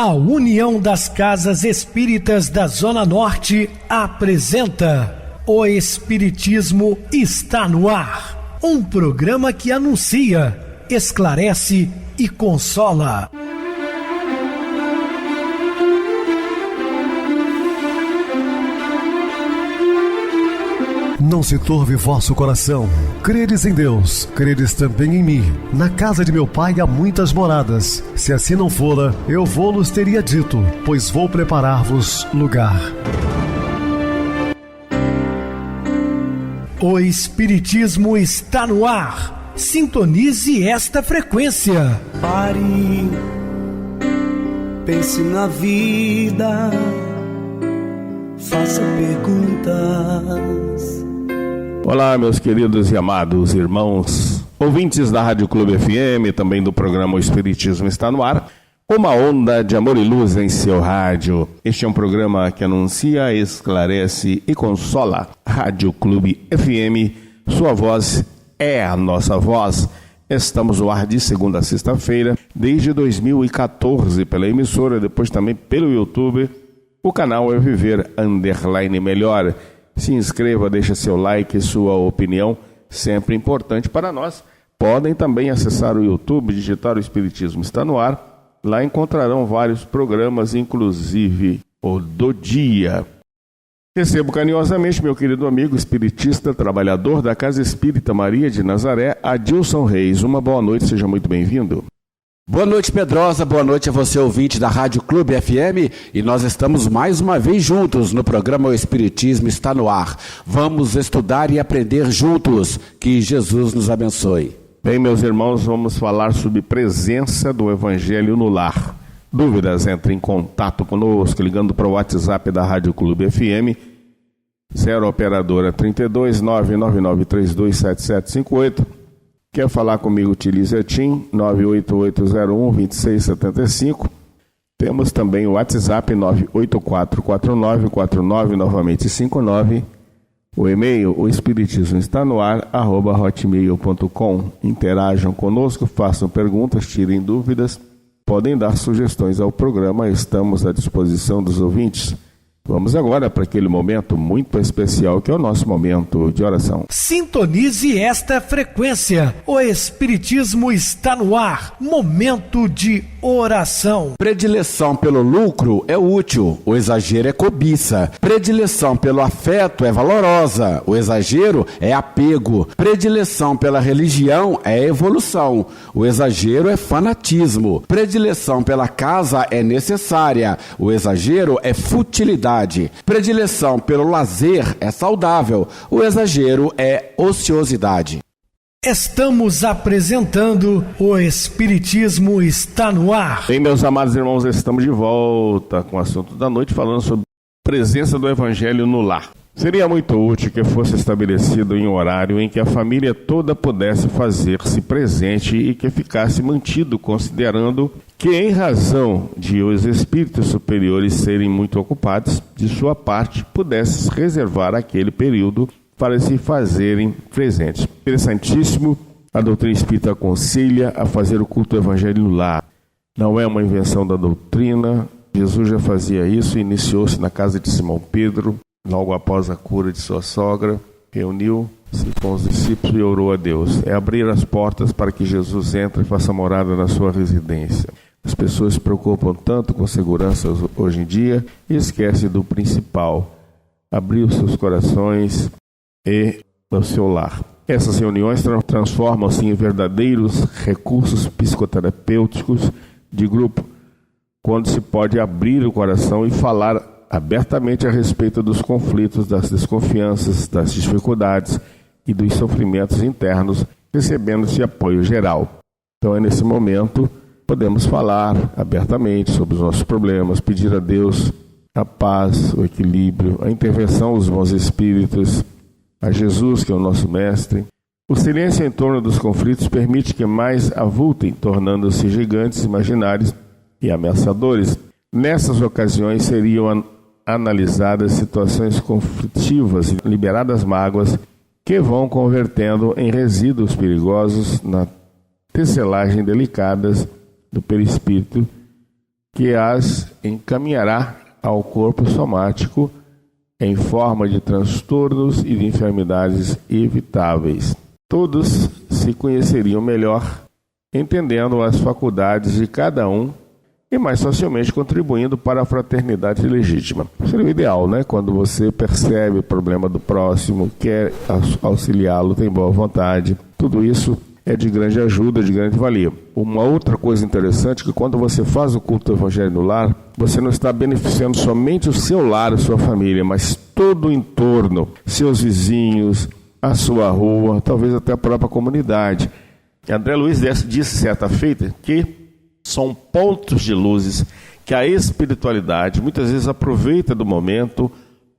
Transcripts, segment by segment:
A União das Casas Espíritas da Zona Norte apresenta O Espiritismo está no ar. Um programa que anuncia, esclarece e consola. Não se turve vosso coração. Credes em Deus, credes também em mim. Na casa de meu pai há muitas moradas. Se assim não fora, eu vou-los teria dito, pois vou preparar-vos lugar. O Espiritismo está no ar. Sintonize esta frequência. Pare, pense na vida, faça perguntas. Olá, meus queridos e amados irmãos, ouvintes da Rádio Clube FM, também do programa O Espiritismo está no ar, uma onda de amor e luz em seu rádio. Este é um programa que anuncia, esclarece e consola. Rádio Clube FM, sua voz é a nossa voz. Estamos no ar de segunda a sexta-feira, desde 2014, pela emissora, depois também pelo YouTube. O canal é Viver _ Melhor. Se inscreva, deixe seu like, sua opinião, sempre importante para nós. Podem também acessar o YouTube, digitar O Espiritismo está no ar. Lá encontrarão vários programas, inclusive o do dia. Recebo carinhosamente meu querido amigo espiritista, trabalhador da Casa Espírita Maria de Nazaré, Adilson Reis. Uma boa noite, seja muito bem-vindo. Boa noite, Pedrosa, boa noite a você, ouvinte da Rádio Clube FM, e nós estamos mais uma vez juntos no programa O Espiritismo está no ar. Vamos estudar e aprender juntos, que Jesus nos abençoe. Bem, meus irmãos, vamos falar sobre presença do Evangelho no lar. Dúvidas? Entre em contato conosco, ligando para o WhatsApp da Rádio Clube FM, 0 operadora 32 99932 7758. Quer falar comigo, utilize a TIM 98801-2675. Temos também o WhatsApp 9844949, novamente 59. O e-mail, o espiritismo está no ar, @hotmail.com. Interajam conosco, façam perguntas, tirem dúvidas, podem dar sugestões ao programa, estamos à disposição dos ouvintes. Vamos agora para aquele momento muito especial que é o nosso momento de oração. Sintonize esta frequência. O Espiritismo está no ar. Momento de oração. Predileção pelo lucro é útil, o exagero é cobiça. Predileção pelo afeto é valorosa, o exagero é apego. Predileção pela religião é evolução, o exagero é fanatismo. Predileção pela casa é necessária, o exagero é futilidade. Predileção pelo lazer é saudável, o exagero é ociosidade. Estamos apresentando O Espiritismo está no ar. Bem, meus amados irmãos, estamos de volta com o assunto da noite, falando sobre presença do Evangelho no lar. Seria muito útil que fosse estabelecido em um horário em que a família toda pudesse fazer-se presente e que ficasse mantido, considerando que, em razão de os espíritos superiores serem muito ocupados, de sua parte, pudesse reservar aquele período para se fazerem presentes. Interessantíssimo, a doutrina espírita aconselha a fazer o culto do Evangelho no lar. Não é uma invenção da doutrina, Jesus já fazia isso, iniciou-se na casa de Simão Pedro, logo após a cura de sua sogra, reuniu-se com os discípulos e orou a Deus. É abrir as portas para que Jesus entre e faça morada na sua residência. As pessoas se preocupam tanto com segurança hoje em dia e esquecem do principal, abrir os seus corações e o seu lar. Essas reuniões transformam-se em verdadeiros recursos psicoterapêuticos de grupo, quando se pode abrir o coração e falar abertamente a respeito dos conflitos, das desconfianças, das dificuldades e dos sofrimentos internos, recebendo-se apoio geral. Então é nesse momento podemos falar abertamente sobre os nossos problemas, pedir a Deus a paz, o equilíbrio, a intervenção dos bons espíritos, a Jesus, que é o nosso mestre. O silêncio em torno dos conflitos permite que mais avultem, tornando-se gigantes imaginários e ameaçadores. Nessas ocasiões seriam analisadas situações conflitivas e liberadas mágoas que vão convertendo em resíduos perigosos na tecelagem delicadas do perispírito que as encaminhará ao corpo somático em forma de transtornos e de enfermidades evitáveis. Todos se conheceriam melhor, entendendo as faculdades de cada um e mais facilmente contribuindo para a fraternidade legítima. Seria o ideal, né? Quando você percebe o problema do próximo, quer auxiliá-lo, tem boa vontade. Tudo isso é de grande ajuda, de grande valia. Uma outra coisa interessante é que quando você faz o culto do Evangelho no lar, você não está beneficiando somente o seu lar, a sua família, mas todo o entorno, seus vizinhos, a sua rua, talvez até a própria comunidade. André Luiz disse certa feita que são pontos de luzes que a espiritualidade muitas vezes aproveita do momento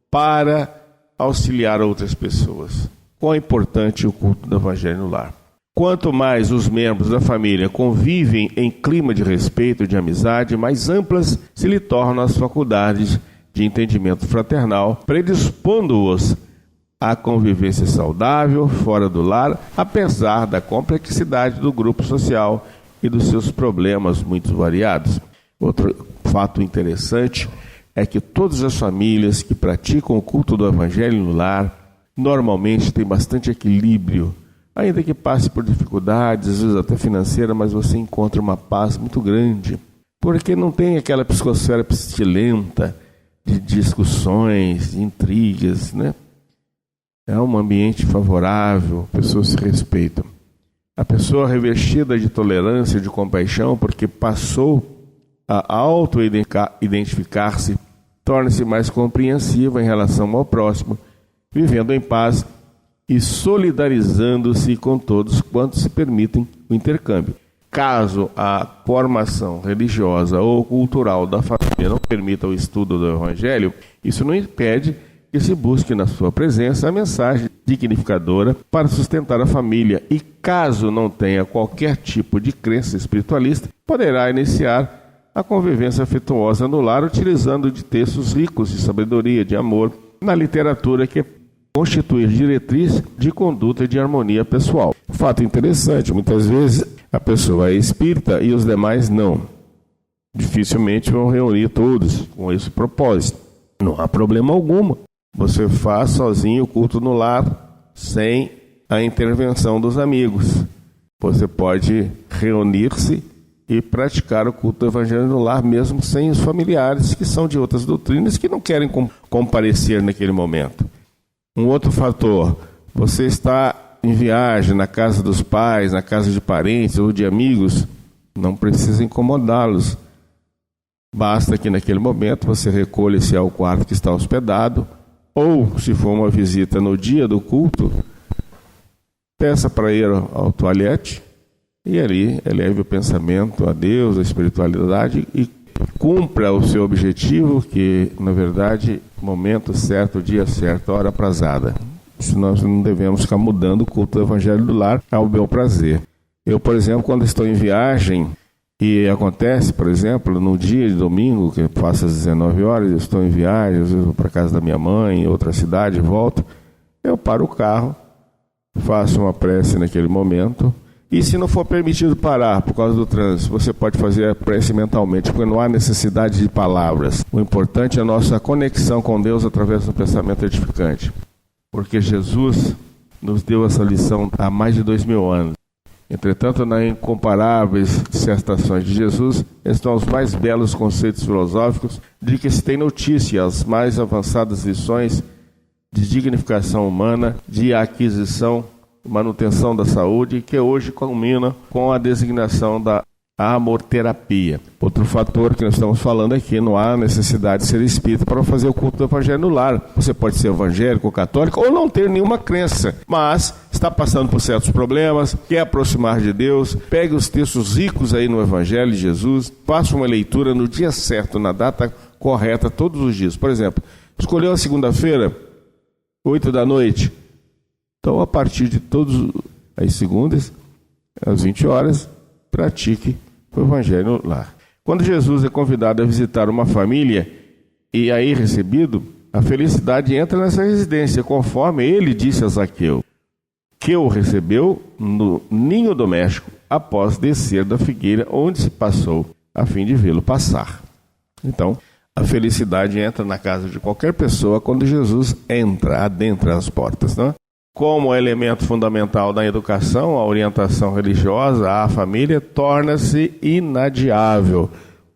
para auxiliar outras pessoas. Quão é importante o culto do Evangelho no lar. Quanto mais os membros da família convivem em clima de respeito e de amizade, mais amplas se lhe tornam as faculdades de entendimento fraternal, predispondo-os à convivência saudável fora do lar, apesar da complexidade do grupo social e dos seus problemas muito variados. Outro fato interessante é que todas as famílias que praticam o culto do Evangelho no lar normalmente têm bastante equilíbrio, ainda que passe por dificuldades, às vezes até financeira, mas você encontra uma paz muito grande, porque não tem aquela psicosfera pestilenta de discussões, de intrigas, né? É um ambiente favorável, pessoas se respeitam. A pessoa revestida de tolerância, de compaixão, porque passou a auto-identificar-se, torna-se mais compreensiva em relação ao próximo, vivendo em paz e solidarizando-se com todos quantos se permitem o intercâmbio. Caso a formação religiosa ou cultural da família não permita o estudo do Evangelho, isso não impede que se busque na sua presença a mensagem dignificadora para sustentar a família e, caso não tenha qualquer tipo de crença espiritualista, poderá iniciar a convivência afetuosa no lar utilizando de textos ricos de sabedoria, de amor, na literatura que constitui diretriz de conduta e de harmonia pessoal. Fato interessante, muitas vezes a pessoa é espírita e os demais não. Dificilmente vão reunir todos com esse propósito. Não há problema algum. Você faz sozinho o culto no lar, sem a intervenção dos amigos. Você pode reunir-se e praticar o culto do Evangelho no lar, mesmo sem os familiares que são de outras doutrinas que não querem comparecer naquele momento. Um outro fator, você está em viagem na casa dos pais, na casa de parentes ou de amigos, não precisa incomodá-los. Basta que naquele momento você recolha-se ao quarto que está hospedado, ou, se for uma visita no dia do culto, peça para ir ao toalete e ali eleve o pensamento a Deus, a espiritualidade e cumpra o seu objetivo, que, na verdade, momento certo, dia certo, hora aprazada. Se nós não devemos ficar mudando o culto do Evangelho do lar ao bel prazer. Eu, por exemplo, quando estou em viagem, e acontece, por exemplo, no dia de domingo, que passa às 19 horas, eu estou em viagem, às vezes vou para a casa da minha mãe, em outra cidade, volto, eu paro o carro, faço uma prece naquele momento, e se não for permitido parar por causa do trânsito, você pode fazer a prece mentalmente, porque não há necessidade de palavras. O importante é a nossa conexão com Deus através do pensamento edificante. Porque Jesus nos deu essa lição há mais de 2000 anos. Entretanto, nas incomparáveis dissertações de Jesus estão os mais belos conceitos filosóficos de que se tem notícia, as mais avançadas lições de dignificação humana, de aquisição, manutenção da saúde, que hoje culmina com a designação da amorterapia. Outro fator que nós estamos falando aqui, não há necessidade de ser espírita para fazer o culto do Evangelho no lar. Você pode ser evangélico, católico ou não ter nenhuma crença, mas está passando por certos problemas, quer aproximar de Deus, pegue os textos ricos aí no Evangelho de Jesus, faça uma leitura no dia certo, na data correta, todos os dias. Por exemplo, escolheu a segunda-feira, 8 da noite. Então, a partir de todas as segundas, às 20 horas, pratique o Evangelho no lar. Quando Jesus é convidado a visitar uma família e aí recebido, a felicidade entra nessa residência, conforme ele disse a Zaqueu, que o recebeu no ninho doméstico após descer da figueira onde se passou, a fim de vê-lo passar. Então, a felicidade entra na casa de qualquer pessoa quando Jesus adentra as portas, não é? Como elemento fundamental da educação, a orientação religiosa à família torna-se inadiável.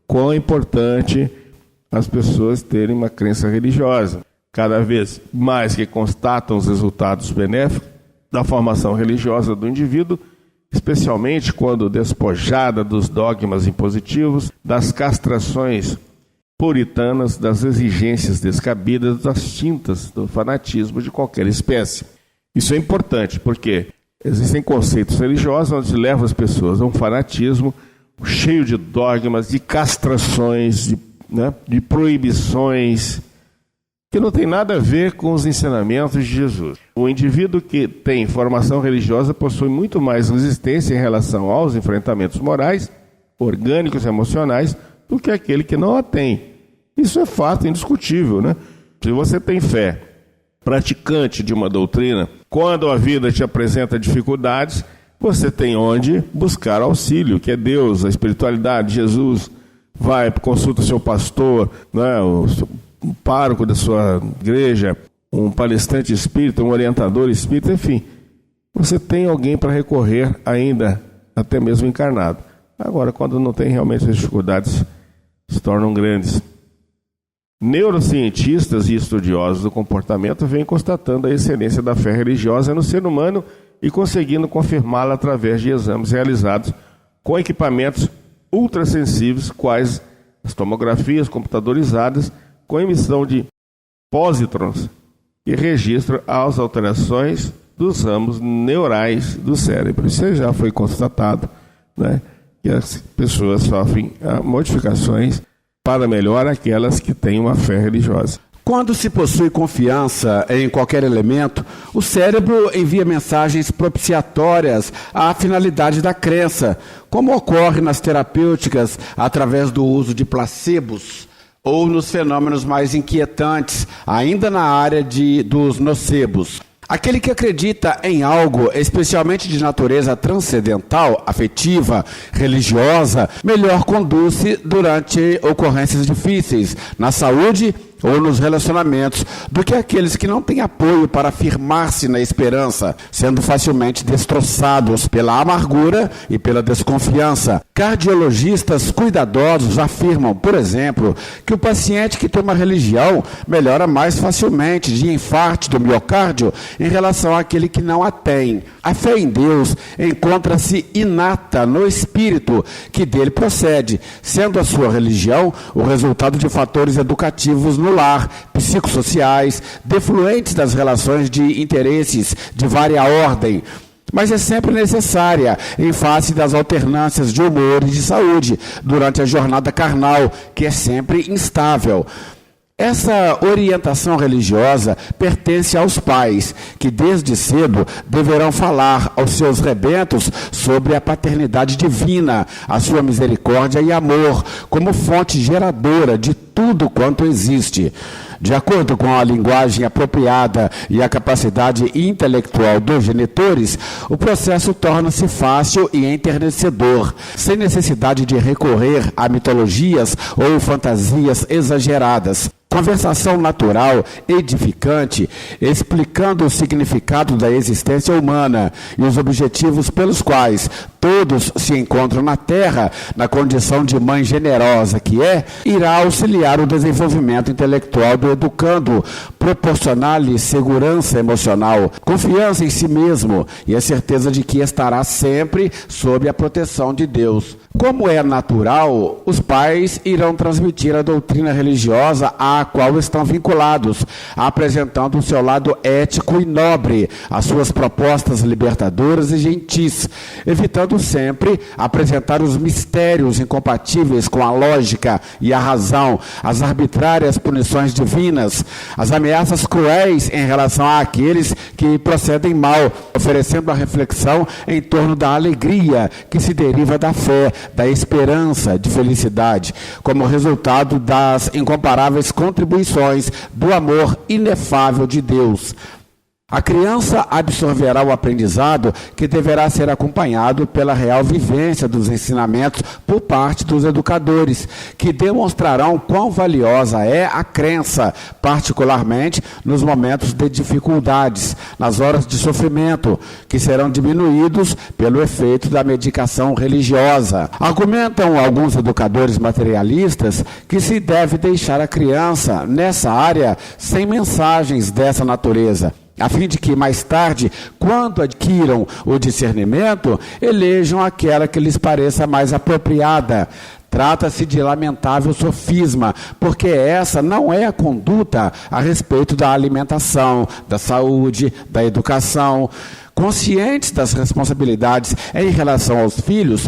Quão importante as pessoas terem uma crença religiosa. Cada vez mais que constatam os resultados benéficos da formação religiosa do indivíduo, especialmente quando despojada dos dogmas impositivos, das castrações puritanas, das exigências descabidas, das tintas do fanatismo de qualquer espécie. Isso é importante porque existem conceitos religiosos onde levam as pessoas a um fanatismo cheio de dogmas, de castrações, de proibições, que não tem nada a ver com os ensinamentos de Jesus. O indivíduo que tem formação religiosa possui muito mais resistência em relação aos enfrentamentos morais, orgânicos e emocionais, do que aquele que não a tem. Isso é fato indiscutível, né? Se você tem fé, praticante de uma doutrina, quando a vida te apresenta dificuldades, você tem onde buscar auxílio, que é Deus, a espiritualidade, Jesus. Vai, consulta o seu pastor, né, o pároco da sua igreja, um palestrante espírita, um orientador espírita, enfim. Você tem alguém para recorrer ainda, até mesmo encarnado. Agora, quando não tem, realmente as dificuldades se tornam grandes. Neurocientistas e estudiosos do comportamento vêm constatando a excelência da fé religiosa no ser humano e conseguindo confirmá-la através de exames realizados com equipamentos ultrassensíveis, quais as tomografias computadorizadas, com emissão de pósitrons que registram as alterações dos ramos neurais do cérebro. Isso já foi constatado, né, que as pessoas sofrem modificações para melhor aquelas que têm uma fé religiosa. Quando se possui confiança em qualquer elemento, o cérebro envia mensagens propiciatórias à finalidade da crença, como ocorre nas terapêuticas através do uso de placebos ou nos fenômenos mais inquietantes, ainda na área dos nocebos. Aquele que acredita em algo, especialmente de natureza transcendental, afetiva, religiosa, melhor conduz-se durante ocorrências difíceis, na saúde ou nos relacionamentos, do que aqueles que não têm apoio para firmar-se na esperança, sendo facilmente destroçados pela amargura e pela desconfiança. Cardiologistas cuidadosos afirmam, por exemplo, que o paciente que tem uma religião melhora mais facilmente de infarto do miocárdio em relação àquele que não a tem. A fé em Deus encontra-se inata no espírito que dele procede, sendo a sua religião o resultado de fatores educativos no lar, psicossociais, defluentes das relações de interesses de vária ordem, mas é sempre necessária em face das alternâncias de humor e de saúde durante a jornada carnal, que é sempre instável. Essa orientação religiosa pertence aos pais, que desde cedo deverão falar aos seus rebentos sobre a paternidade divina, a sua misericórdia e amor, como fonte geradora de tudo quanto existe. De acordo com a linguagem apropriada e a capacidade intelectual dos genitores, o processo torna-se fácil e enternecedor, sem necessidade de recorrer a mitologias ou fantasias exageradas. Conversação natural, edificante, explicando o significado da existência humana e os objetivos pelos quais todos se encontram na Terra, na condição de mãe generosa que é, irá auxiliar o desenvolvimento intelectual do educando, proporcionar-lhe segurança emocional, confiança em si mesmo e a certeza de que estará sempre sob a proteção de Deus. Como é natural, os pais irão transmitir a doutrina religiosa à qual estão vinculados, apresentando o seu lado ético e nobre, as suas propostas libertadoras e gentis, evitando sempre apresentar os mistérios incompatíveis com a lógica e a razão, as arbitrárias punições divinas, as ameaças cruéis em relação àqueles que procedem mal, oferecendo a reflexão em torno da alegria que se deriva da fé, da esperança de felicidade, como resultado das incomparáveis contribuições do amor inefável de Deus. A criança absorverá o aprendizado que deverá ser acompanhado pela real vivência dos ensinamentos por parte dos educadores, que demonstrarão quão valiosa é a crença, particularmente nos momentos de dificuldades, nas horas de sofrimento, que serão diminuídos pelo efeito da medicação religiosa. Argumentam alguns educadores materialistas que se deve deixar a criança nessa área sem mensagens dessa natureza, a fim de que mais tarde, quando adquiram o discernimento, elejam aquela que lhes pareça mais apropriada. Trata-se de lamentável sofisma, porque essa não é a conduta a respeito da alimentação, da saúde, da educação. Conscientes das responsabilidades em relação aos filhos,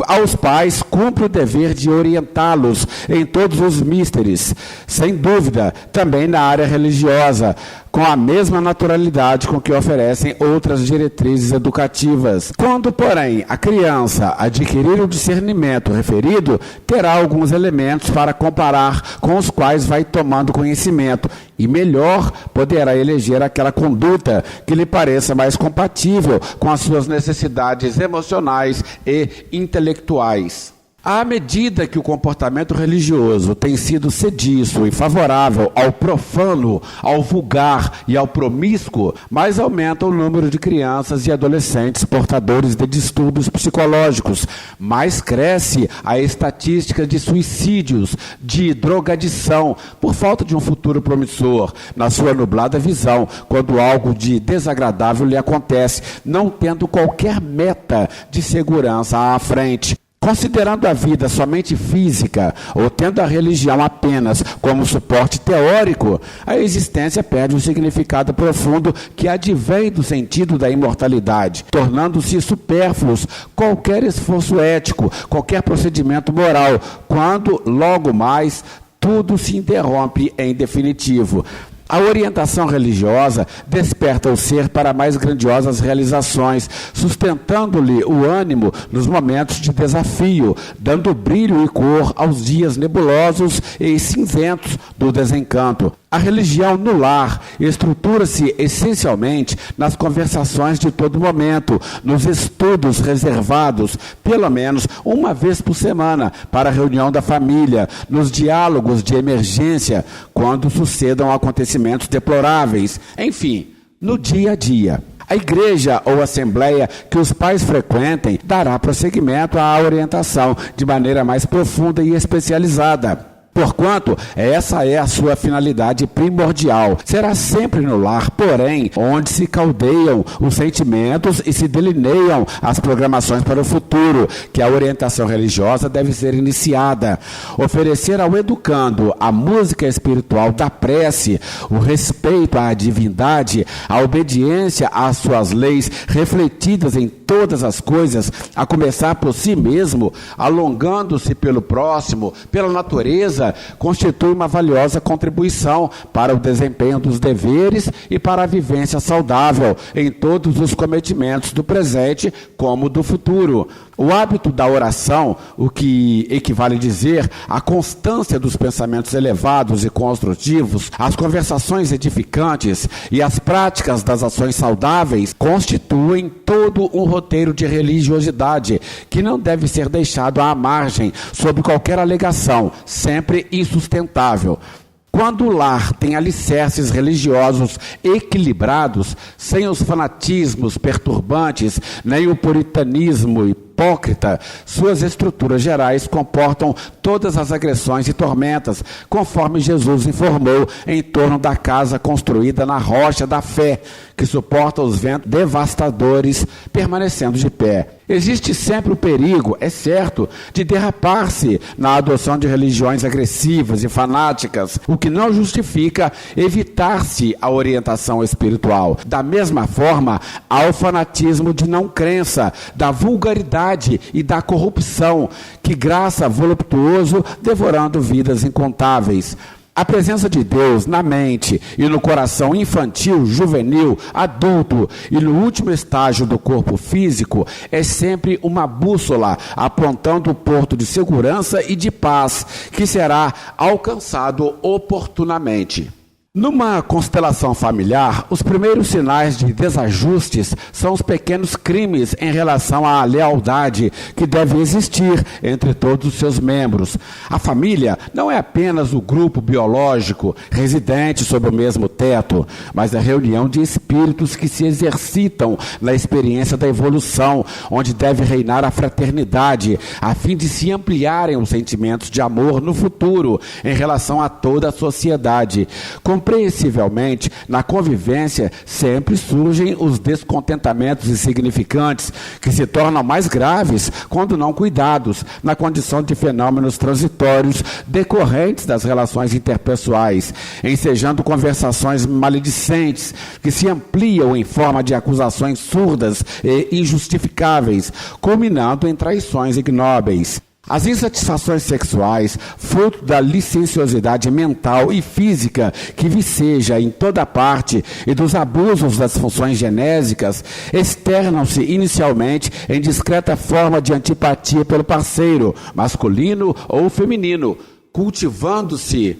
aos pais cumpre o dever de orientá-los em todos os misteres, sem dúvida, também na área religiosa, com a mesma naturalidade com que oferecem outras diretrizes educativas. Quando, porém, a criança adquirir o discernimento referido, terá alguns elementos para comparar com os quais vai tomando conhecimento e melhor poderá eleger aquela conduta que lhe pareça mais compatível com as suas necessidades emocionais e intelectuais. À medida que o comportamento religioso tem sido sediço e favorável ao profano, ao vulgar e ao promíscuo, mais aumenta o número de crianças e adolescentes portadores de distúrbios psicológicos, mais cresce a estatística de suicídios, de drogadição, por falta de um futuro promissor, na sua nublada visão, quando algo de desagradável lhe acontece, não tendo qualquer meta de segurança à frente. Considerando a vida somente física ou tendo a religião apenas como suporte teórico, a existência perde o significado profundo que advém do sentido da imortalidade, tornando-se supérfluos qualquer esforço ético, qualquer procedimento moral, quando, logo mais, tudo se interrompe em definitivo. A orientação religiosa desperta o ser para mais grandiosas realizações, sustentando-lhe o ânimo nos momentos de desafio, dando brilho e cor aos dias nebulosos e cinzentos do desencanto. A religião no lar estrutura-se essencialmente nas conversações de todo momento, nos estudos reservados, pelo menos uma vez por semana, para a reunião da família, nos diálogos de emergência, quando sucedam acontecimentos deploráveis, enfim, no dia a dia. A igreja ou assembleia que os pais frequentem dará prosseguimento à orientação de maneira mais profunda e especializada. Porquanto essa é a sua finalidade primordial. Será sempre no lar, porém, onde se caldeiam os sentimentos e se delineiam as programações para o futuro, que a orientação religiosa deve ser iniciada. Oferecer ao educando a música espiritual da prece, o respeito à divindade, a obediência às suas leis refletidas em todas as coisas, a começar por si mesmo, alongando-se pelo próximo, pela natureza, constitui uma valiosa contribuição para o desempenho dos deveres e para a vivência saudável em todos os cometimentos do presente como do futuro. O hábito da oração, o que equivale a dizer a constância dos pensamentos elevados e construtivos, as conversações edificantes e as práticas das ações saudáveis, constituem todo um roteiro de religiosidade que não deve ser deixado à margem sob qualquer alegação, sempre insustentável. Quando o lar tem alicerces religiosos equilibrados, sem os fanatismos perturbantes, nem o puritanismo hipócrita, suas estruturas gerais comportam todas as agressões e tormentas, conforme Jesus informou em torno da casa construída na rocha da fé, que suporta os ventos devastadores, permanecendo de pé. Existe sempre o perigo, é certo, de derrapar-se na adoção de religiões agressivas e fanáticas, o que não justifica evitar-se a orientação espiritual. Da mesma forma, há o fanatismo de não crença, da vulgaridade e da corrupção, que graça voluptuoso, devorando vidas incontáveis. A presença de Deus na mente e no coração infantil, juvenil, adulto e no último estágio do corpo físico é sempre uma bússola apontando o porto de segurança e de paz que será alcançado oportunamente. Numa constelação familiar, os primeiros sinais de desajustes são os pequenos crimes em relação à lealdade que deve existir entre todos os seus membros. A família não é apenas o grupo biológico residente sob o mesmo teto, mas a reunião de espíritos que se exercitam na experiência da evolução, onde deve reinar a fraternidade, a fim de se ampliarem os sentimentos de amor no futuro em relação a toda a sociedade. Compreensivelmente, na convivência sempre surgem os descontentamentos insignificantes, que se tornam mais graves quando não cuidados, na condição de fenômenos transitórios decorrentes das relações interpessoais, ensejando conversações maledicentes que se ampliam em forma de acusações surdas e injustificáveis, culminando em traições ignóbeis. As insatisfações sexuais, fruto da licenciosidade mental e física que viceja em toda parte e dos abusos das funções genésicas, externam-se inicialmente em discreta forma de antipatia pelo parceiro, masculino ou feminino, cultivando-se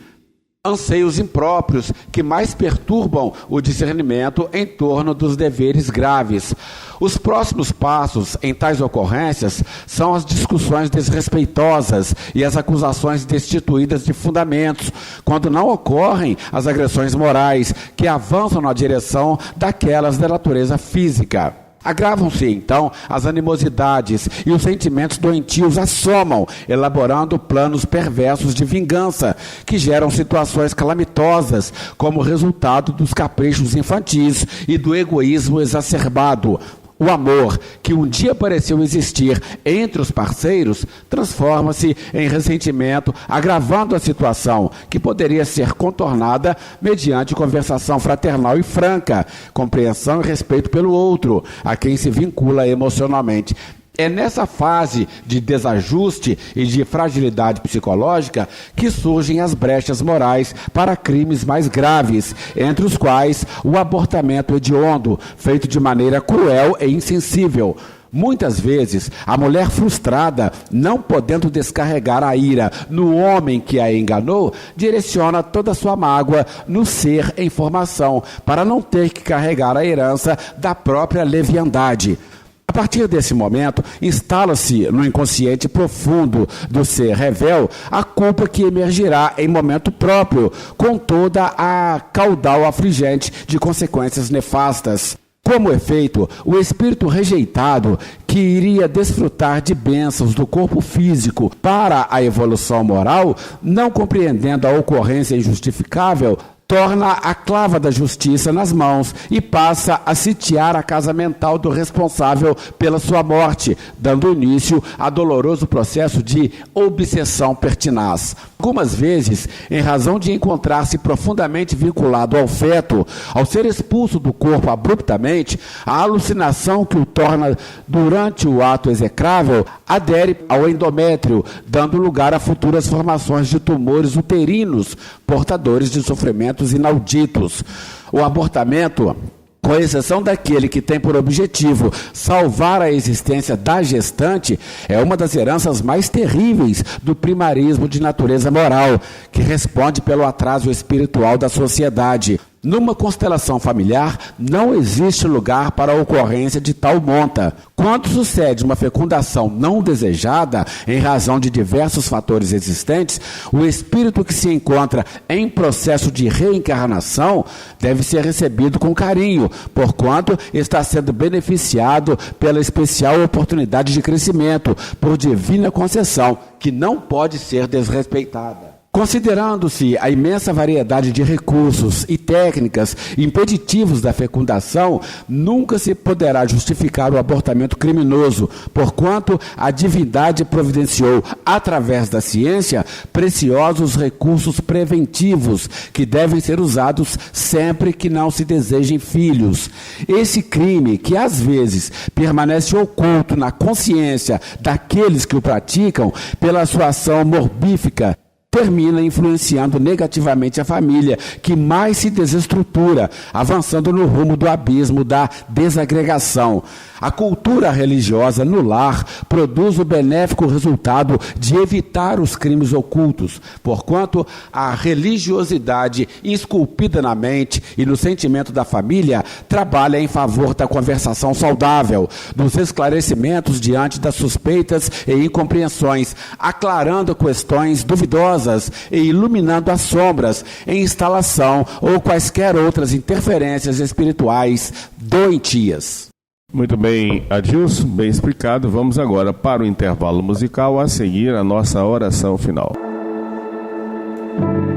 anseios impróprios que mais perturbam o discernimento em torno dos deveres graves. Os próximos passos em tais ocorrências são as discussões desrespeitosas e as acusações destituídas de fundamentos, quando não ocorrem as agressões morais que avançam na direção daquelas da natureza física. Agravam-se, então, as animosidades e os sentimentos doentios assomam, elaborando planos perversos de vingança, que geram situações calamitosas como resultado dos caprichos infantis e do egoísmo exacerbado. O amor, que um dia pareceu existir entre os parceiros, transforma-se em ressentimento, agravando a situação, que poderia ser contornada mediante conversação fraternal e franca, compreensão e respeito pelo outro, a quem se vincula emocionalmente. É nessa fase de desajuste e de fragilidade psicológica que surgem as brechas morais para crimes mais graves, entre os quais o abortamento hediondo, feito de maneira cruel e insensível. Muitas vezes, a mulher frustrada, não podendo descarregar a ira no homem que a enganou, direciona toda a sua mágoa no ser em formação, para não ter que carregar a herança da própria leviandade. A partir desse momento, instala-se no inconsciente profundo do ser revel a culpa que emergirá em momento próprio, com toda a caudal afligente de consequências nefastas. Como efeito, o espírito rejeitado, que iria desfrutar de bênçãos do corpo físico para a evolução moral, não compreendendo a ocorrência injustificável, torna a clava da justiça nas mãos e passa a sitiar a casa mental do responsável pela sua morte, dando início a doloroso processo de obsessão pertinaz. Algumas vezes, em razão de encontrar-se profundamente vinculado ao feto, ao ser expulso do corpo abruptamente, a alucinação que o torna durante o ato execrável adere ao endométrio, dando lugar a futuras formações de tumores uterinos, portadores de sofrimentos inauditos. O abortamento, com exceção daquele que tem por objetivo salvar a existência da gestante, é uma das heranças mais terríveis do primarismo de natureza moral, que responde pelo atraso espiritual da sociedade. Numa constelação familiar, não existe lugar para a ocorrência de tal monta. Quando sucede uma fecundação não desejada, em razão de diversos fatores existentes, o espírito que se encontra em processo de reencarnação deve ser recebido com carinho, porquanto está sendo beneficiado pela especial oportunidade de crescimento, por divina concessão, que não pode ser desrespeitada. Considerando-se a imensa variedade de recursos e técnicas impeditivos da fecundação, nunca se poderá justificar o abortamento criminoso, porquanto a divindade providenciou, através da ciência, preciosos recursos preventivos que devem ser usados sempre que não se desejem filhos. Esse crime, que às vezes permanece oculto na consciência daqueles que o praticam, pela sua ação morbífica, termina influenciando negativamente a família, que mais se desestrutura, avançando no rumo do abismo da desagregação. A cultura religiosa no lar produz o benéfico resultado de evitar os crimes ocultos, porquanto a religiosidade esculpida na mente e no sentimento da família trabalha em favor da conversação saudável, dos esclarecimentos diante das suspeitas e incompreensões, aclarando questões duvidosas e iluminando as sombras em instalação ou quaisquer outras interferências espirituais doentias. Muito bem, Adilson, bem explicado. Vamos agora para o intervalo musical, a seguir a nossa oração final.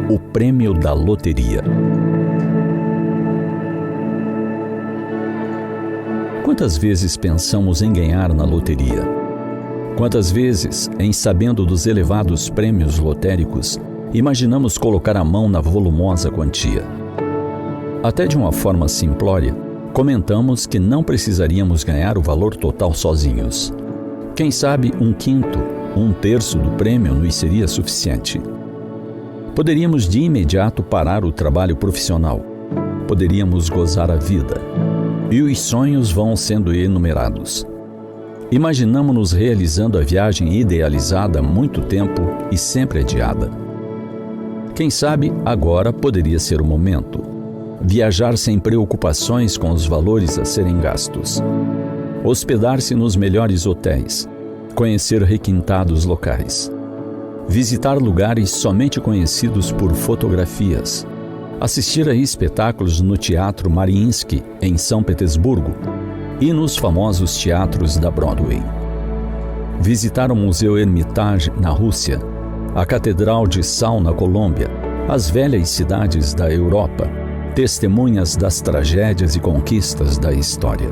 O prêmio da loteria. Quantas vezes pensamos em ganhar na loteria? Quantas vezes, em sabendo dos elevados prêmios lotéricos, imaginamos colocar a mão na volumosa quantia? Até de uma forma simplória, comentamos que não precisaríamos ganhar o valor total sozinhos. Quem sabe 1/5, 1/3 do prêmio nos seria suficiente. Poderíamos de imediato parar o trabalho profissional. Poderíamos gozar a vida. E os sonhos vão sendo enumerados. Imaginamo-nos realizando a viagem idealizada há muito tempo e sempre adiada. Quem sabe agora poderia ser o momento. Viajar sem preocupações com os valores a serem gastos. Hospedar-se nos melhores hotéis. Conhecer requintados locais. Visitar lugares somente conhecidos por fotografias. Assistir a espetáculos no Teatro Mariinsky, em São Petersburgo, e nos famosos teatros da Broadway. Visitar o Museu Hermitage, na Rússia, a Catedral de Sal, na Colômbia, as velhas cidades da Europa, testemunhas das tragédias e conquistas da história.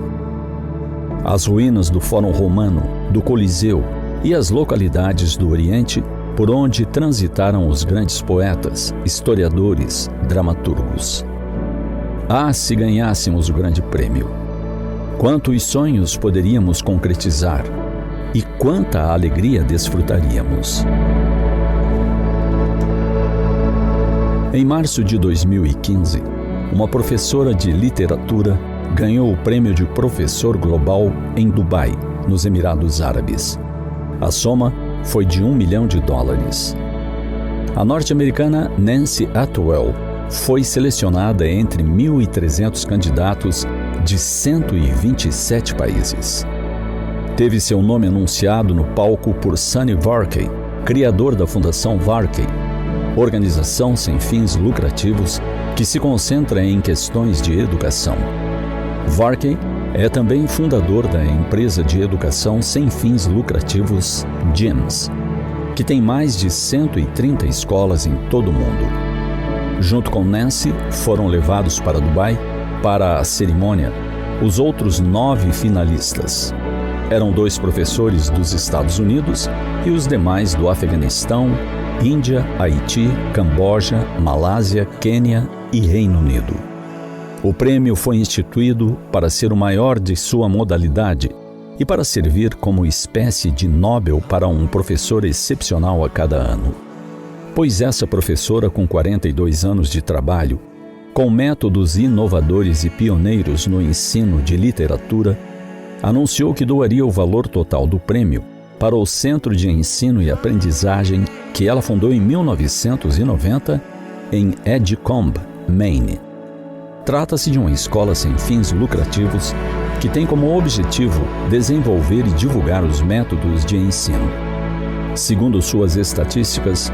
As ruínas do Fórum Romano, do Coliseu e as localidades do Oriente por onde transitaram os grandes poetas, historiadores, dramaturgos. Ah, se ganhássemos o grande prêmio! Quantos sonhos poderíamos concretizar e quanta alegria desfrutaríamos! Em março de 2015, uma professora de literatura ganhou o prêmio de professor global em Dubai, nos Emirados Árabes. A soma foi de $1 milhão. A norte-americana Nancy Atwell foi selecionada entre 1.300 candidatos de 127 países. Teve seu nome anunciado no palco por Sonny Varkey, criador da Fundação Varkey, organização sem fins lucrativos que se concentra em questões de educação. Varkey é também fundador da empresa de educação sem fins lucrativos GEMS, que tem mais de 130 escolas em todo o mundo. Junto com Nancy, foram levados para Dubai para a cerimônia os outros 9 finalistas. Eram 2 professores dos Estados Unidos e os demais do Afeganistão, Índia, Haiti, Camboja, Malásia, Quênia e Reino Unido. O prêmio foi instituído para ser o maior de sua modalidade e para servir como espécie de Nobel para um professor excepcional a cada ano. Pois essa professora, com 42 anos de trabalho, com métodos inovadores e pioneiros no ensino de literatura, anunciou que doaria o valor total do prêmio para o Centro de Ensino e Aprendizagem que ela fundou em 1990 em Edgecombe, Maine. Trata-se de uma escola sem fins lucrativos que tem como objetivo desenvolver e divulgar os métodos de ensino. Segundo suas estatísticas,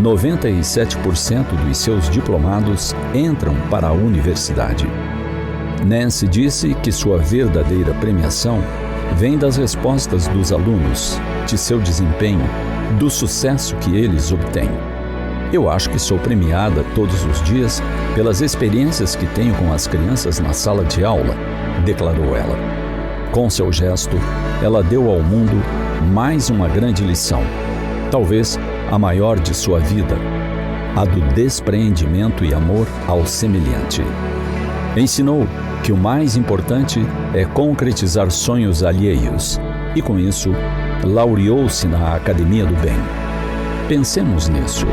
97% dos seus diplomados entram para a universidade. Nancy disse que sua verdadeira premiação vem das respostas dos alunos, de seu desempenho, do sucesso que eles obtêm. Eu acho que sou premiada todos os dias pelas experiências que tenho com as crianças na sala de aula, declarou ela. Com seu gesto, ela deu ao mundo mais uma grande lição, talvez a maior de sua vida, a do despreendimento e amor ao semelhante. Ensinou que o mais importante é concretizar sonhos alheios e, com isso, laureou-se na Academia do Bem. Pensemos nisso.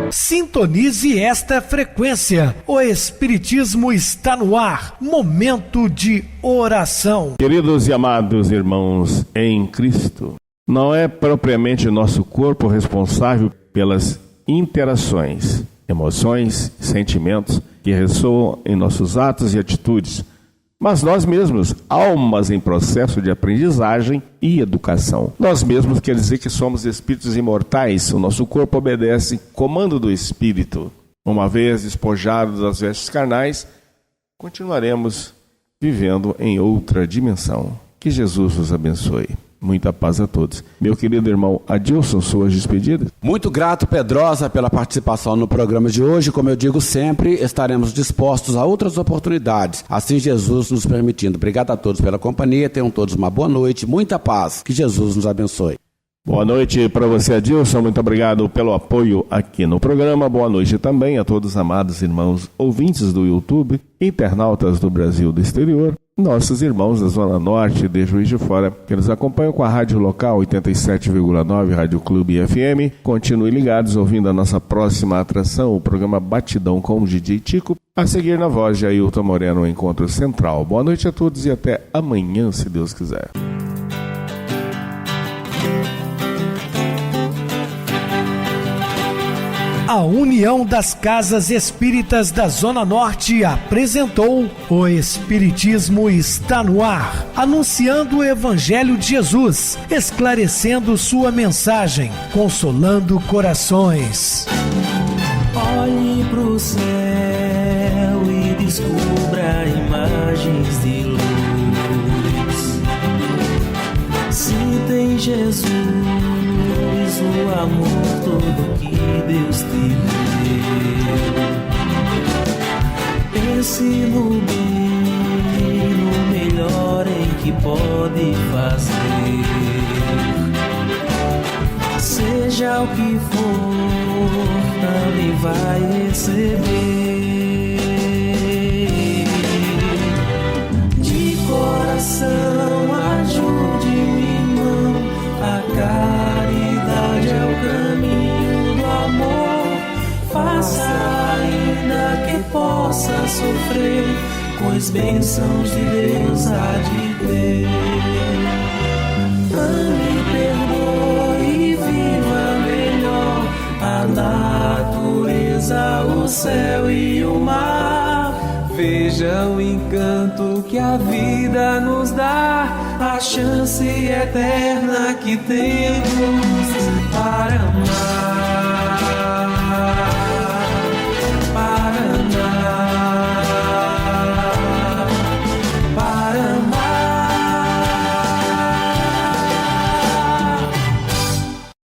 Sintonize esta frequência. O Espiritismo está no ar. Momento de oração. Queridos e amados irmãos em Cristo, não é propriamente nosso corpo responsável pelas interações, emoções, sentimentos que ressoam em nossos atos e atitudes, mas nós mesmos, almas em processo de aprendizagem e educação. Nós mesmos quer dizer que somos espíritos imortais, o nosso corpo obedece comando do Espírito. Uma vez despojados das vestes carnais, continuaremos vivendo em outra dimensão. Que Jesus os abençoe. Muita paz a todos. Meu querido irmão Adilson, suas despedidas? Muito grato, Pedrosa, pela participação no programa de hoje. Como eu digo sempre, estaremos dispostos a outras oportunidades, assim Jesus nos permitindo. Obrigado a todos pela companhia, tenham todos uma boa noite, muita paz, que Jesus nos abençoe. Boa noite para você, Adilson. Muito obrigado pelo apoio aqui no programa. Boa noite também a todos os amados irmãos ouvintes do YouTube, internautas do Brasil e do exterior, nossos irmãos da Zona Norte de Juiz de Fora, que nos acompanham com a rádio local 87,9 Rádio Clube FM. Continuem ligados ouvindo a nossa próxima atração, o programa Batidão com o DJ Tico. A seguir na voz de Ailton Moreno, o Encontro Central. Boa noite a todos e até amanhã, se Deus quiser. A União das Casas Espíritas da Zona Norte apresentou O Espiritismo está no ar, anunciando o Evangelho de Jesus, esclarecendo sua mensagem, consolando corações. Olhe pro céu e descubra imagens de luz. Se tem Jesus, o amor todo que Deus te deu. Pense no bem, no melhor em que pode fazer. Seja o que for, também vai receber. De coração, ajude-me, irmão, a caridade é o caminho do amor. Faça ainda que possa sofrer, pois bênçãos de Deus há de ter. Ame, perdoe e viva melhor a natureza, o céu e o mar. Veja o encanto que a vida nos dá, a chance eterna que temos para amar.